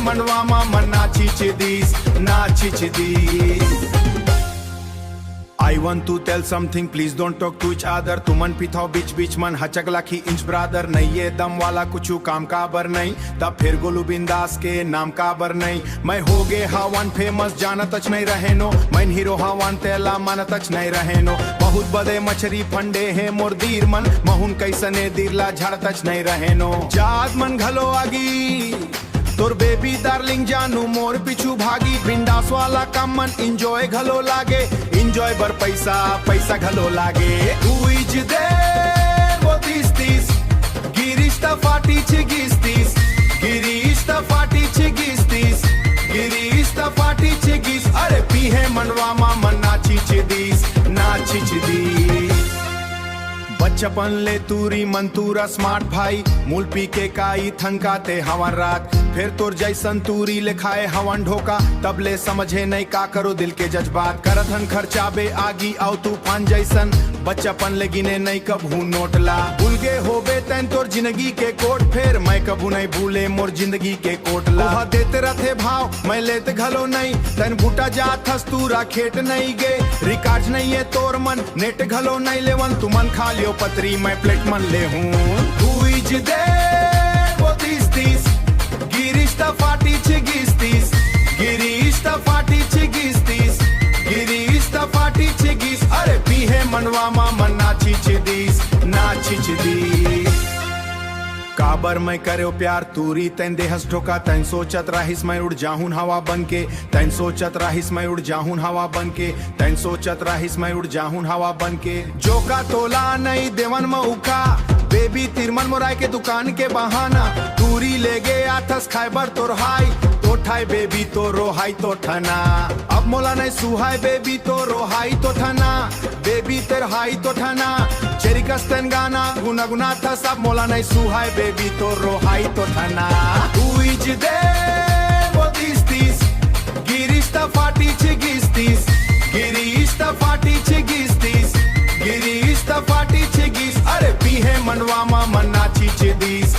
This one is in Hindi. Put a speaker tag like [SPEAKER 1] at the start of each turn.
[SPEAKER 1] मनवामा मन नाचिच दीस I want to tell something, please don't talk to each other. तुमन पिथाओ बीच मन हचक लाखी इंच ब्रादर नहीं ये दम वाला कुछ काम का बर नहीं तब फिर गोलू बिंदास के नाम का बर नहीं मैं हो गे हवन फेमस जाना तच नहीं रहे नो मैं हीरो हवन तेला मन तच नहीं रहे नो बहुत बड़े मछरी फंडे है मोर दीर मन महुन कैसने दीरला झाड़ तच नहीं रहे नो जात मन घलो आगी तोर बेबी डार्लिंग जानू मोर पिछू भागी बिंदास वाला काम मन इंजॉय घलो लागे इंजॉय बर पैसा घलो लागे उइज दे वो तीस गिरीश ता फाटी छिगिस्तीस गिरीश ता फाटी छिगिस्तीस गिरीश ता फाटी छिगिस अरे पीहे मनवामा मन नाचिच दीस बच्चपन ले तूरी मंतूरा स्मार्ट भाई मूल पी के काई थनकाते हवन रात फिर तोर जैसन तूरी ले खाए हवन ढोका तब ले समझे नहीं का करो दिल के जज्बात करथन खर्चाबे आगी आओ तूफान जैसन बच्चपन ले गिने नहीं कबू नोटला भूल गे होबे तैन तोर जिंदगी के कोट फेर मैं कबू नहीं भूले मोर जिंदगी के कोटला देते रथे भाव मैं लेते घलो नहीं तैन बूटा जात हस तूरा खेट नहीं गे रिकार्ड नहीं है तोर मन नेट घलो नहीं लेवन तुमन खा लियो पतरी मैं प्लेट मन ले हूँ उइज दे वो तीस गिरीश ता फाटी छिगिस्तीस गिरीश ता फाटी छिगिस्तीस गिरीश ता फाटी छिगिस अरे पीहे मनवामा मन नाचिच दीस काबर मैं करो प्यार तूरी तैन देहस ढोका तैन सोचत राहिस मैं उड़ जाहून हवा बनके तैन सोचत राहिस मैं उड़ जाहून हवा बनके तैन सोचत राहिस मैं उड़ जाहून हवा बनके जोका तोला नहीं देवन मऊका बेबी तिरमन मोराय के दुकान के बहाना तूरी ले गे आथस खाइबर तोर हाई तो ठाई बेबी तो रोहाई तो ठना अब मोला नहीं सुहाय बेबी तो रोहाई तो ठना बेबी तेर हाई तो ठना चेरिकस तेन गाना गुना था सब मोला नहीं सुहाय बेबी तो रोहाई तो ठना उइज दे वो तीस गिरीश ता फाटी छिगिस्तीस गिरीश ता फाटी छिगिस्तीस गिरीश ता फाटी छिगिस अरे पीहे मनवामा मन नाचिच दीस